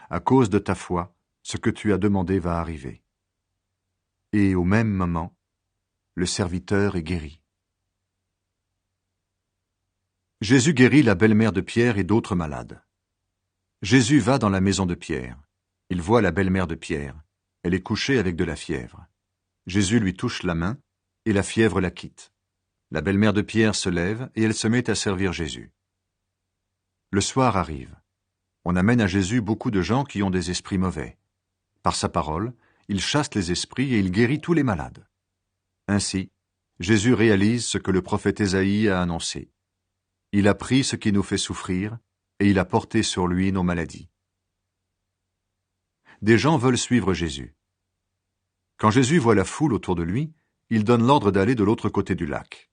à cause de ta foi, ce que tu as demandé va arriver. » Et au même moment, le serviteur est guéri. Jésus guérit la belle-mère de Pierre et d'autres malades. Jésus va dans la maison de Pierre. Il voit la belle-mère de Pierre. Elle est couchée avec de la fièvre. Jésus lui touche la main, et la fièvre la quitte. La belle-mère de Pierre se lève, et elle se met à servir Jésus. Le soir arrive. On amène à Jésus beaucoup de gens qui ont des esprits mauvais. Par sa parole, il chasse les esprits et il guérit tous les malades. Ainsi, Jésus réalise ce que le prophète Ésaïe a annoncé. Il a pris ce qui nous fait souffrir, et il a porté sur lui nos maladies. Des gens veulent suivre Jésus. Quand Jésus voit la foule autour de lui, il donne l'ordre d'aller de l'autre côté du lac.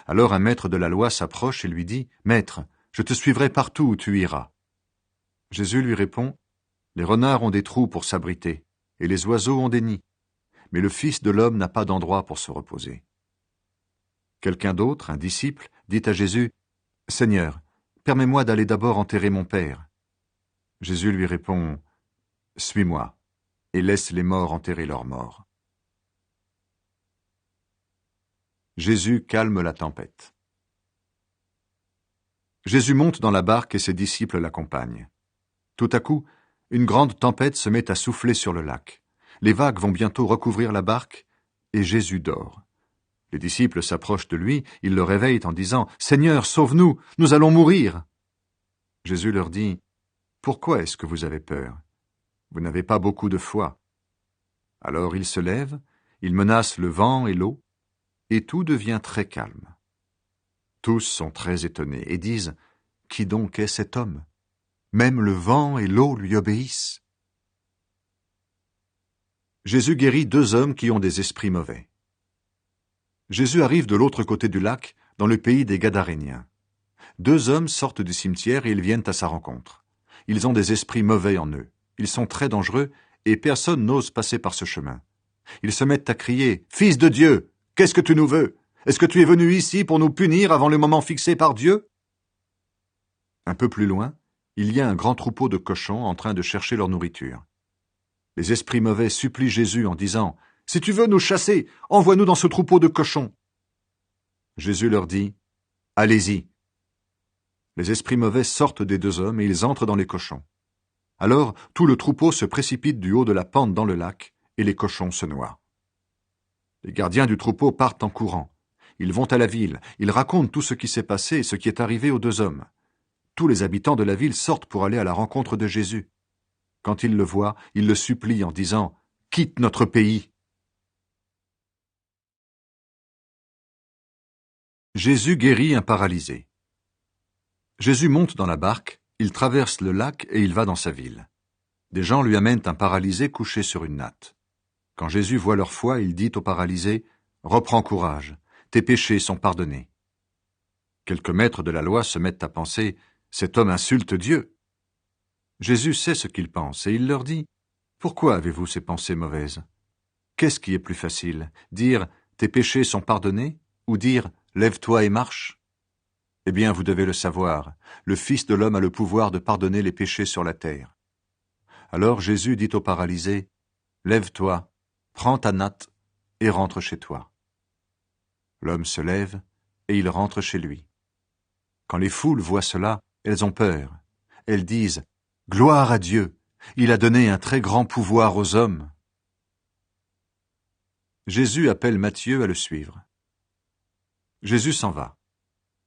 Alors un maître de la loi s'approche et lui dit « Maître, je te suivrai partout où tu iras. » Jésus lui répond « Les renards ont des trous pour s'abriter, et les oiseaux ont des nids, mais le Fils de l'homme n'a pas d'endroit pour se reposer. » Quelqu'un d'autre, un disciple, dit à Jésus « Seigneur, permets-moi d'aller d'abord enterrer mon père. » Jésus lui répond « Suis-moi, et laisse les morts enterrer leurs morts. » Jésus calme la tempête. Jésus monte dans la barque et ses disciples l'accompagnent. Tout à coup, une grande tempête se met à souffler sur le lac. Les vagues vont bientôt recouvrir la barque, et Jésus dort. Les disciples s'approchent de lui, ils le réveillent en disant « Seigneur, sauve-nous, nous allons mourir !» Jésus leur dit « Pourquoi est-ce que vous avez peur? Vous n'avez pas beaucoup de foi. » Alors il se lève, il menace le vent et l'eau, et tout devient très calme. Tous sont très étonnés et disent « Qui donc est cet homme? Même le vent et l'eau lui obéissent. » Jésus guérit 2 hommes qui ont des esprits mauvais. Jésus arrive de l'autre côté du lac, dans le pays des Gadaréniens. 2 hommes sortent du cimetière et ils viennent à sa rencontre. Ils ont des esprits mauvais en eux. Ils sont très dangereux et personne n'ose passer par ce chemin. Ils se mettent à crier « Fils de Dieu, qu'est-ce que tu nous veux? Est-ce que tu es venu ici pour nous punir avant le moment fixé par Dieu ?» Un peu plus loin, il y a un grand troupeau de cochons en train de chercher leur nourriture. Les esprits mauvais supplient Jésus en disant « Si tu veux nous chasser, envoie-nous dans ce troupeau de cochons. » Jésus leur dit « Allez-y. » Les esprits mauvais sortent des 2 hommes et ils entrent dans les cochons. Alors tout le troupeau se précipite du haut de la pente dans le lac et les cochons se noient. Les gardiens du troupeau partent en courant. Ils vont à la ville, ils racontent tout ce qui s'est passé et ce qui est arrivé aux 2 hommes. Tous les habitants de la ville sortent pour aller à la rencontre de Jésus. Quand ils le voient, ils le supplient en disant « Quitte notre pays !» Jésus guérit un paralysé. Jésus monte dans la barque, il traverse le lac et il va dans sa ville. Des gens lui amènent un paralysé couché sur une natte. Quand Jésus voit leur foi, il dit au paralysé « Reprends courage, tes péchés sont pardonnés. » Quelques maîtres de la loi se mettent à penser « Cet homme insulte Dieu. » Jésus sait ce qu'ils pensent et il leur dit « Pourquoi avez-vous ces pensées mauvaises? Qu'est-ce qui est plus facile, dire « Tes péchés sont pardonnés » ou dire « Lève-toi et marche » Eh bien, vous devez le savoir, le Fils de l'homme a le pouvoir de pardonner les péchés sur la terre. Alors Jésus dit au paralysé « Lève-toi, prends ta natte et rentre chez toi. » L'homme se lève et il rentre chez lui. Quand les foules voient cela, elles ont peur. Elles disent « Gloire à Dieu, il a donné un très grand pouvoir aux hommes. » Jésus appelle Matthieu à le suivre. Jésus s'en va.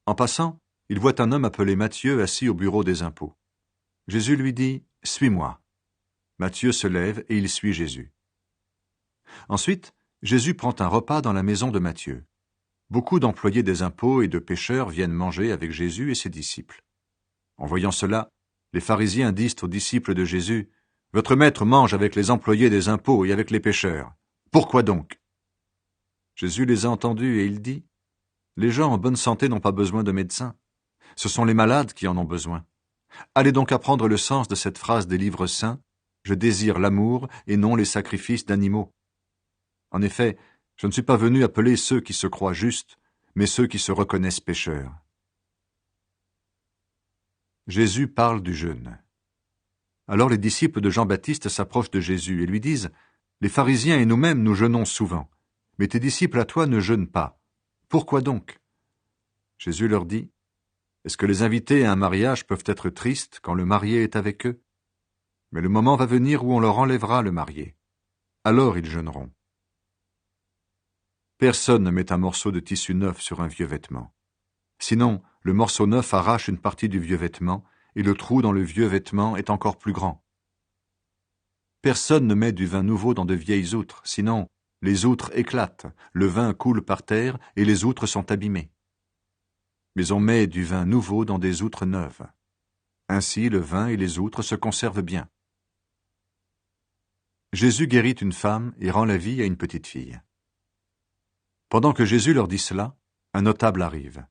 En passant, il voit un homme appelé Matthieu assis au bureau des impôts. Jésus lui dit « Suis-moi ». Matthieu se lève et il suit Jésus. Ensuite, Jésus prend un repas dans la maison de Matthieu. Beaucoup d'employés des impôts et de pêcheurs viennent manger avec Jésus et ses disciples. En voyant cela, les pharisiens disent aux disciples de Jésus « Votre maître mange avec les employés des impôts et avec les pêcheurs. Pourquoi donc ?» Jésus les a entendus et il dit « Les gens en bonne santé n'ont pas besoin de médecins. Ce sont les malades qui en ont besoin. Allez donc apprendre le sens de cette phrase des livres saints « Je désire l'amour et non les sacrifices d'animaux. » En effet, je ne suis pas venu appeler ceux qui se croient justes, mais ceux qui se reconnaissent pécheurs. Jésus parle du jeûne. Alors les disciples de Jean-Baptiste s'approchent de Jésus et lui disent « Les pharisiens et nous-mêmes nous jeûnons souvent, mais tes disciples à toi ne jeûnent pas. Pourquoi donc ?» Jésus leur dit « Est-ce que les invités à un mariage peuvent être tristes quand le marié est avec eux? Mais le moment va venir où on leur enlèvera le marié. Alors ils jeûneront. Personne ne met un morceau de tissu neuf sur un vieux vêtement. Sinon, le morceau neuf arrache une partie du vieux vêtement, et le trou dans le vieux vêtement est encore plus grand. Personne ne met du vin nouveau dans de vieilles outres, sinon les outres éclatent, le vin coule par terre et les outres sont abîmées. Mais on met du vin nouveau dans des outres neuves. Ainsi le vin et les outres se conservent bien. Jésus guérit une femme et rend la vie à une petite fille. Pendant que Jésus leur dit cela, un notable arrive.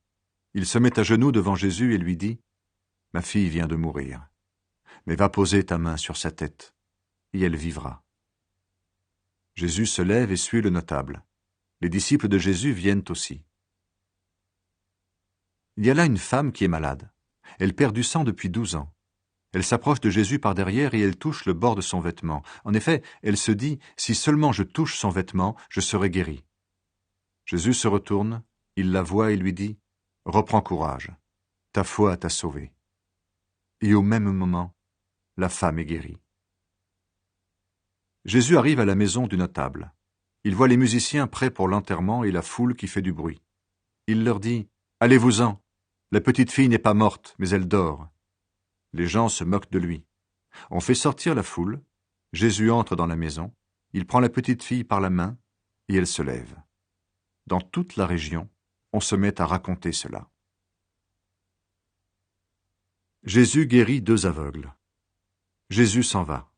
Il se met à genoux devant Jésus et lui dit « Ma fille vient de mourir, mais va poser ta main sur sa tête, et elle vivra. » Jésus se lève et suit le notable. Les disciples de Jésus viennent aussi. Il y a là une femme qui est malade. Elle perd du sang depuis 12 ans. Elle s'approche de Jésus par derrière et elle touche le bord de son vêtement. En effet, elle se dit « Si seulement je touche son vêtement, je serai guérie. » Jésus se retourne, il la voit et lui dit « Reprends courage, ta foi t'a sauvée. » Et au même moment, la femme est guérie. Jésus arrive à la maison du notable. Il voit les musiciens prêts pour l'enterrement et la foule qui fait du bruit. Il leur dit « Allez-vous-en, la petite fille n'est pas morte, mais elle dort. » Les gens se moquent de lui. On fait sortir la foule. Jésus entre dans la maison. Il prend la petite fille par la main et elle se lève. Dans toute la région, on se met à raconter cela. Jésus guérit 2 aveugles. Jésus s'en va.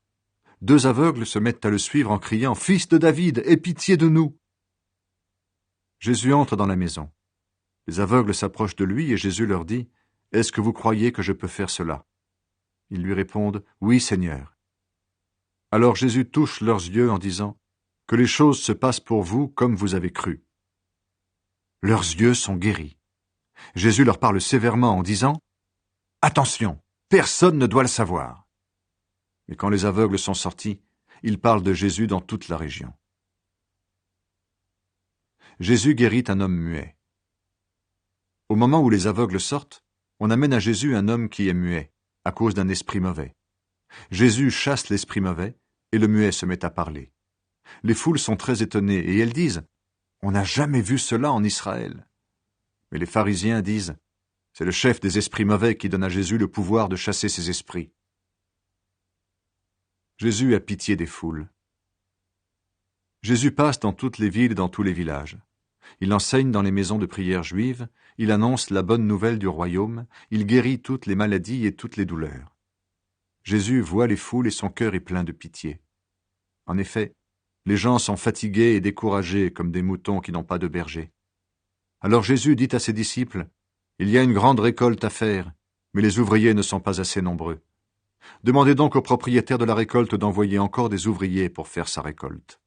2 aveugles se mettent à le suivre en criant « Fils de David, aie pitié de nous !» Jésus entre dans la maison. Les aveugles s'approchent de lui et Jésus leur dit « Est-ce que vous croyez que je peux faire cela ?» Ils lui répondent « Oui, Seigneur. » Alors Jésus touche leurs yeux en disant « Que les choses se passent pour vous comme vous avez cru. » Leurs yeux sont guéris. Jésus leur parle sévèrement en disant « Attention, personne ne doit le savoir. » Mais quand les aveugles sont sortis, ils parlent de Jésus dans toute la région. Jésus guérit un homme muet. Au moment où les aveugles sortent, on amène à Jésus un homme qui est muet, à cause d'un esprit mauvais. Jésus chasse l'esprit mauvais, et le muet se met à parler. Les foules sont très étonnées, et elles disent « On n'a jamais vu cela en Israël. » Mais les pharisiens disent « C'est le chef des esprits mauvais qui donne à Jésus le pouvoir de chasser ces esprits. » Jésus a pitié des foules. Jésus passe dans toutes les villes et dans tous les villages. Il enseigne dans les maisons de prière juives, il annonce la bonne nouvelle du royaume, il guérit toutes les maladies et toutes les douleurs. Jésus voit les foules et son cœur est plein de pitié. En effet, les gens sont fatigués et découragés comme des moutons qui n'ont pas de berger. Alors Jésus dit à ses disciples, « Il y a une grande récolte à faire, mais les ouvriers ne sont pas assez nombreux. Demandez donc au propriétaire de la récolte d'envoyer encore des ouvriers pour faire sa récolte. »